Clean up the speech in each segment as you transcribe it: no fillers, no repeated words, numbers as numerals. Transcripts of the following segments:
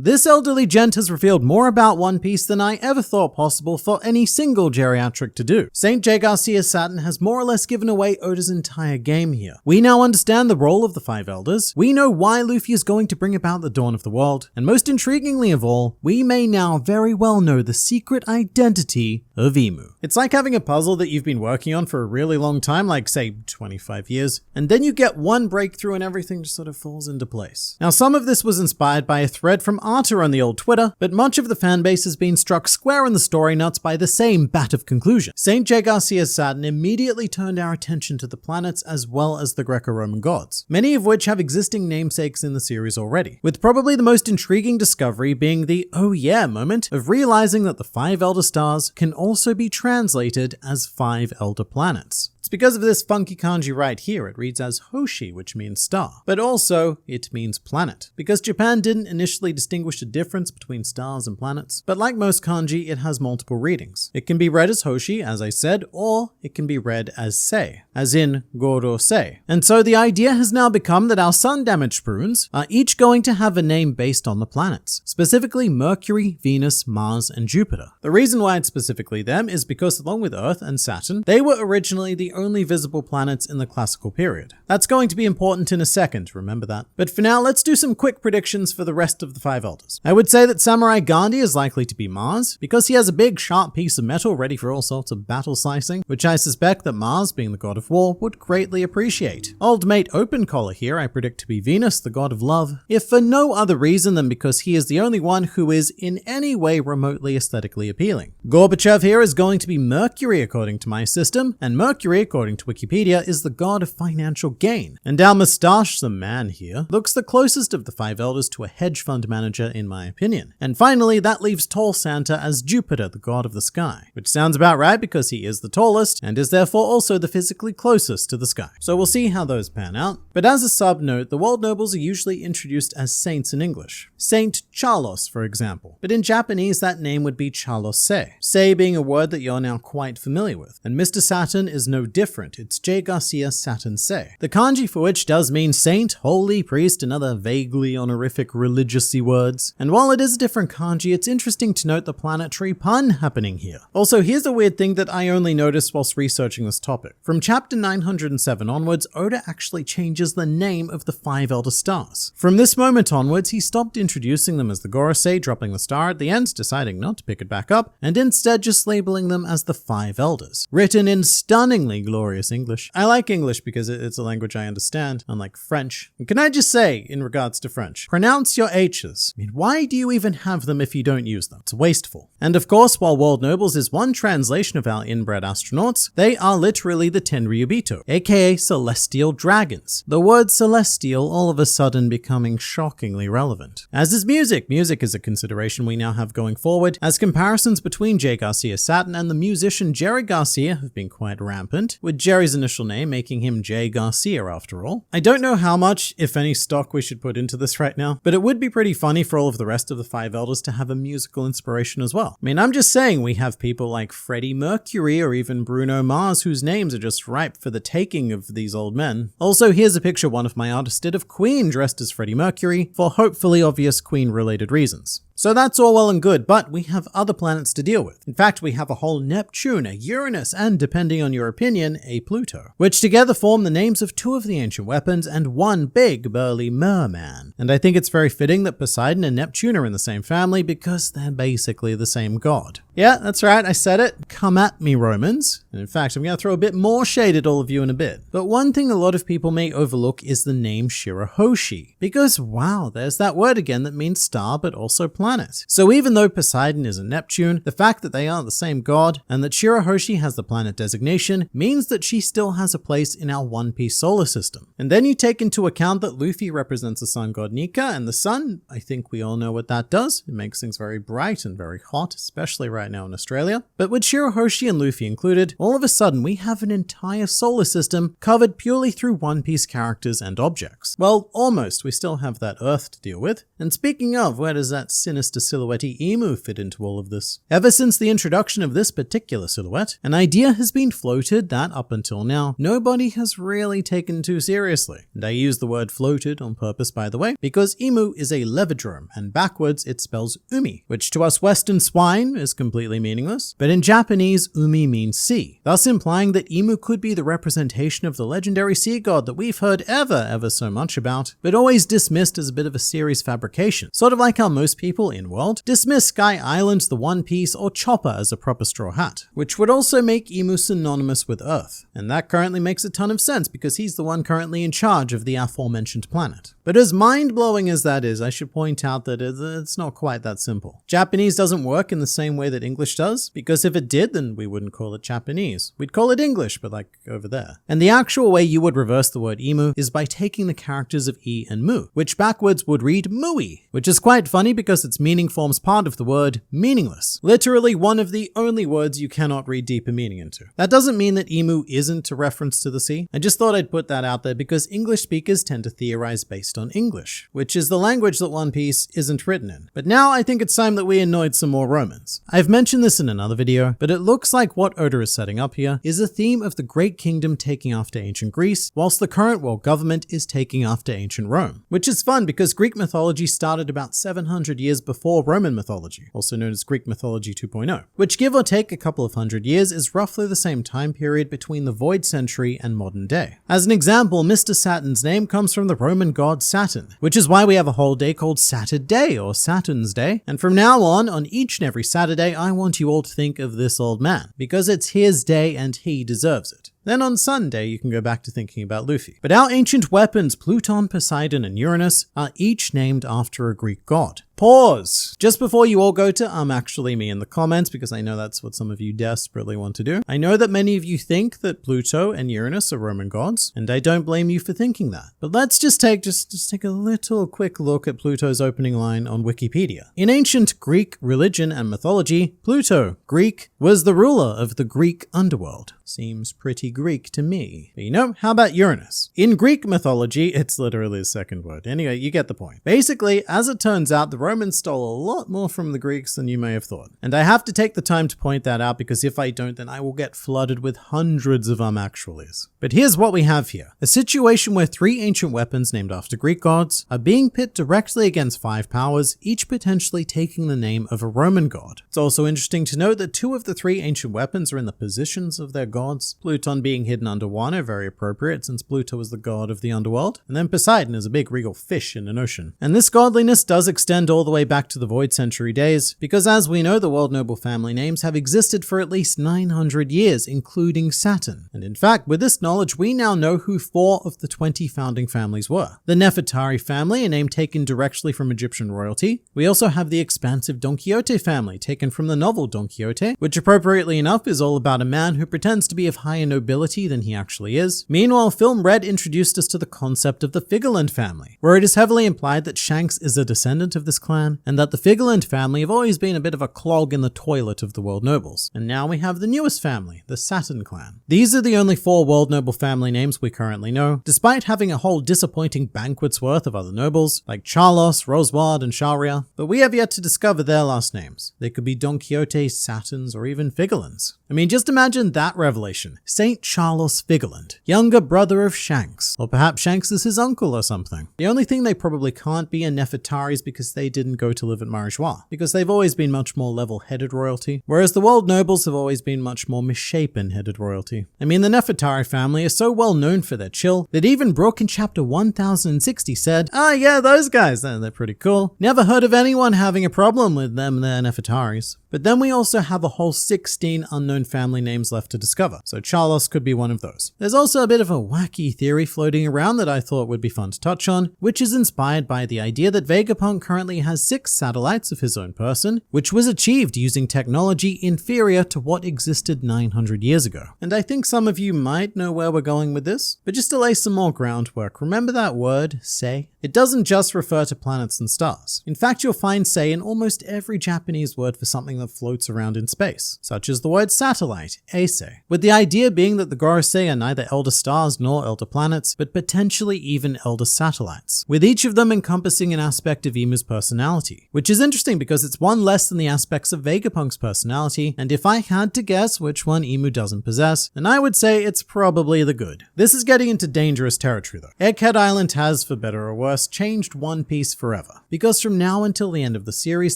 This elderly gent has revealed more about One Piece than I ever thought possible for any single geriatric to do. St. J. Garcia Satin has more or less given away Oda's entire game here. We now understand the role of the Five Elders, we know why Luffy is going to bring about the dawn of the world, and most intriguingly of all, we may now very well know the secret identity of Emu. It's like having a puzzle that you've been working on for a really long time, like say 25 years, and then you get one breakthrough and everything just sort of falls into place. Now some of this was inspired by a thread from Arta on the old Twitter, but much of the fanbase has been struck square in the story nuts by the same bat of conclusion. St. J. Garcia Satin immediately turned our attention to the planets as well as the Greco-Roman gods, many of which have existing namesakes in the series already, with probably the most intriguing discovery being the oh yeah moment of realizing that the 5 elder stars can also be translated as 5 elder planets. It's because of this funky kanji right here. It reads as Hoshi, which means star, but also it means planet, because Japan didn't initially distinguish the difference between stars and planets, but like most kanji, it has multiple readings. It can be read as Hoshi, as I said, or it can be read as Sei, as in Goro Sei. And so the idea has now become that our sun-damaged prunes are each going to have a name based on the planets, specifically Mercury, Venus, Mars, and Jupiter. The reason why it's specifically them is because along with Earth and Saturn, they were originally the only visible planets in the classical period. That's going to be important in a second, remember that. But for now, let's do some quick predictions for the rest of the 5 elders. I would say that Samurai Gandhi is likely to be Mars, because he has a big sharp piece of metal ready for all sorts of battle slicing, which I suspect that Mars, being the god of war, would greatly appreciate. Old mate Open Collar here I predict to be Venus, the god of love, if for no other reason than because he is the only one who is in any way remotely aesthetically appealing. Gorbachev here is going to be Mercury according to my system, and Mercury, according to Wikipedia, is the god of financial gain. And our mustachesome man here looks the closest of the 5 elders to a hedge fund manager in my opinion. And finally, that leaves Tall Santa as Jupiter, the god of the sky, which sounds about right because he is the tallest and is therefore also the physically closest to the sky. So we'll see how those pan out. But as a sub note, the world nobles are usually introduced as saints in English. Saint Charlos, for example. But in Japanese, that name would be Charlose. Sei being a word that you're now quite familiar with. And Mr. Saturn is no different. It's J. Garcia Saturn Sei. The kanji for which does mean saint, holy, priest, and other vaguely honorific religious-y words. And while it is a different kanji, it's interesting to note the planetary pun happening here. Also, here's a weird thing that I only noticed whilst researching this topic. From chapter 907 onwards, Oda actually changes the name of the 5 elder stars. From this moment onwards, he stopped introducing them as the Gorosei, dropping the star at the end, deciding not to pick it back up, and instead just labeling them as the 5 elders. Written in stunningly glorious English. I like English because it's a language I understand, unlike French. And can I just say, in regards to French, pronounce your H's. I mean, why do you even have them if you don't use them? It's wasteful. And of course, while World Nobles is one translation of our inbred astronauts, they are literally the Tenryubito, aka celestial dragons. The word celestial all of a sudden becoming shockingly relevant. As is music. Music is a consideration we now have going forward, as comparisons between J. Garcia Satin and the musician Jerry Garcia have been quite rampant, with Jerry's initial name making him J. Garcia after all. I don't know how much, if any, stock we should put into this right now, but it would be pretty funny for all of the rest of the 5 elders to have a musical inspiration as well. I mean, I'm just saying we have people like Freddie Mercury or even Bruno Mars whose names are just ripe for the taking of these old men. Also, here's a picture one of my artists did of Queen dressed as Freddie Mercury for hopefully obvious Queen-related reasons. So that's all well and good, but we have other planets to deal with. In fact, we have a whole Neptune, a Uranus, and depending on your opinion, a Pluto, which together form the names of 2 of the ancient weapons and one big burly merman. And I think it's very fitting that Poseidon and Neptune are in the same family because they're basically the same god. Yeah, that's right, I said it. Come at me, Romans. And in fact, I'm going to throw a bit more shade at all of you in a bit. But one thing a lot of people may overlook is the name Shirahoshi. Because wow, there's that word again that means star but also planet. So even though Poseidon is a Neptune, the fact that they are the same god and that Shirahoshi has the planet designation means that she still has a place in our One Piece solar system. And then you take into account that Luffy represents the sun god Nika, and the sun, I think we all know what that does. It makes things very bright and very hot, especially right right now in Australia. But with Shirahoshi and Luffy included, all of a sudden we have an entire solar system covered purely through One Piece characters and objects. Well, almost. We still have that Earth to deal with. And speaking of, where does that sinister silhouette-y emu fit into all of this? Ever since the introduction of this particular silhouette, an idea has been floated that, up until now, nobody has really taken too seriously. And I use the word floated on purpose, by the way, because emu is a levidrome, and backwards it spells umi, which to us Western swine is completely meaningless, but in Japanese, umi means sea, thus implying that emu could be the representation of the legendary sea god that we've heard ever so much about, but always dismissed as a bit of a series fabrication, sort of like how most people in-world dismiss Sky Island, the One Piece, or Chopper as a proper straw hat, which would also make emu synonymous with Earth, and that currently makes a ton of sense because he's the one currently in charge of the aforementioned planet. But as mind-blowing as that is, I should point out that it's not quite that simple. Japanese doesn't work in the same way that English does, because if it did, then we wouldn't call it Japanese. We'd call it English, but like over there. And the actual way you would reverse the word emu is by taking the characters of e and mu, which backwards would read mui, which is quite funny because its meaning forms part of the word meaningless. Literally one of the only words you cannot read deeper meaning into. That doesn't mean that emu isn't a reference to the sea. I just thought I'd put that out there because English speakers tend to theorize based on English, which is the language that One Piece isn't written in. But now I think it's time that we annoyed some more Romans. I've mentioned this in another video, but it looks like what Oda is setting up here is a theme of the Great Kingdom taking after ancient Greece, whilst the current world government is taking after ancient Rome. Which is fun because Greek mythology started about 700 years before Roman mythology, also known as Greek mythology 2.0, which give or take a couple of hundred years is roughly the same time period between the Void Century and modern day. As an example, Mr. Saturn's name comes from the Roman god Saturn, which is why we have a whole day called Saturday or Saturn's Day, and from now on each and every Saturday, I want you all to think of this old man, because it's his day and he deserves it. Then on Sunday, you can go back to thinking about Luffy. But our ancient weapons, Pluton, Poseidon, and Uranus, are each named after a Greek god. Pause! Just before you all go to actually me in the comments, because I know that's what some of you desperately want to do. I know that many of you think that Pluto and Uranus are Roman gods, and I don't blame you for thinking that. But let's just take a little quick look at Pluto's opening line on Wikipedia. In ancient Greek religion and mythology, Pluto, Greek, was the ruler of the Greek underworld. Seems pretty Greek to me. But you know, how about Uranus? In Greek mythology, it's literally the second word. Anyway, you get the point. Basically, as it turns out, the Romans stole a lot more from the Greeks than you may have thought. And I have to take the time to point that out because if I don't, then I will get flooded with hundreds of actuallys. But here's what we have here. A situation where 3 ancient weapons named after Greek gods are being pit directly against 5 powers, each potentially taking the name of a Roman god. It's also interesting to note that 2 of the 3 ancient weapons are in the positions of their gods, Pluton being hidden under Wano, very appropriate since Pluto is the god of the underworld, and then Poseidon is a big regal fish in an ocean. And this godliness does extend all the way back to the Void Century days, because as we know, the world noble family names have existed for at least 900 years, including Saturn. And in fact, with this knowledge, we now know who 4 of the 20 founding families were. The Nefertari family, a name taken directly from Egyptian royalty. We also have the expansive Don Quixote family, taken from the novel Don Quixote, which appropriately enough is all about a man who pretends to be of higher nobility than he actually is. Meanwhile, Film Red introduced us to the concept of the Figerland family, where it is heavily implied that Shanks is a descendant of this clan, and that the Figerland family have always been a bit of a clog in the toilet of the world nobles. And now we have the newest family, the Saturn clan. These are the only 4 world noble family names we currently know, despite having a whole disappointing banquet's worth of other nobles, like Charlos, Roswad, and Sharia, but we have yet to discover their last names. They could be Don Quixote, Saturns, or even Figerlands. I mean, just imagine that revelation. Saint Charles Figerland, younger brother of Shanks. Or perhaps Shanks is his uncle or something. The only thing they probably can't be are Nefertaris because they didn't go to live at Marijois, because they've always been much more level-headed royalty, whereas the world nobles have always been much more misshapen-headed royalty. I mean, the Nefertari family is so well known for their chill that even Brooke in chapter 1060 said, yeah, those guys, they're pretty cool. Never heard of anyone having a problem with them, they're Nefertaris. But then we also have a whole 16 unknown family names left to discover, so Charlos could be one of those. There's also a bit of a wacky theory floating around that I thought would be fun to touch on, which is inspired by the idea that Vegapunk currently has 6 satellites of his own person, which was achieved using technology inferior to what existed 900 years ago. And I think some of you might know where we're going with this, but just to lay some more groundwork, remember that word, sei? It doesn't just refer to planets and stars. In fact, you'll find sei in almost every Japanese word for something that floats around in space, such as the word satellite, eisei, with the idea being that the Gorosei are neither elder stars nor elder planets, but potentially even elder satellites, with each of them encompassing an aspect of Imu's personality, which is interesting because it's one less than the aspects of Vegapunk's personality, and if I had to guess which one Imu doesn't possess, then I would say it's probably the good. This is getting into dangerous territory though. Egghead Island has, for better or worse, changed One Piece forever, because from now until the end of the series,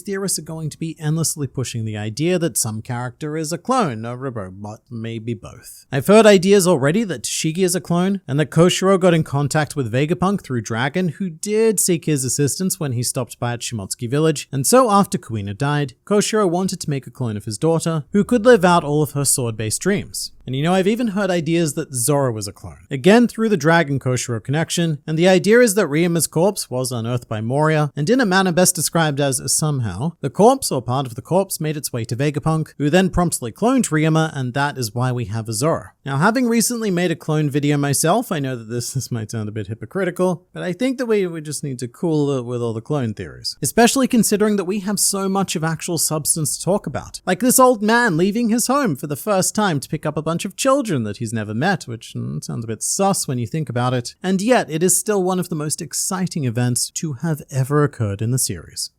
theorists are going to be endlessly pushing the idea that some character is a clone, a robot, maybe both. I've heard ideas already that Tashigi is a clone, and that Koshiro got in contact with Vegapunk through Dragon, who did seek his assistance when he stopped by at Shimotsuki Village, and so after Kuina died, Koshiro wanted to make a clone of his daughter, who could live out all of her sword-based dreams. And you know, I've even heard ideas that Zoro was a clone, again through the Dragon Koshiro connection, and the idea is that Ryuma's corpse was unearthed by Moria, and in a manner best described as somehow, the corpse or part of the corpse made its way to Vegapunk, who then promptly cloned Ryuma, and that is why we have a Zoro. Now, having recently made a clone video myself, I know that this might sound a bit hypocritical, but I think that we just need to cool it with all the clone theories, especially considering that we have so much of actual substance to talk about, like this old man leaving his home for the first time to pick up a bunch of children that he's never met, which sounds a bit sus when you think about it, and yet it is still one of the most exciting events to have ever occurred in the series.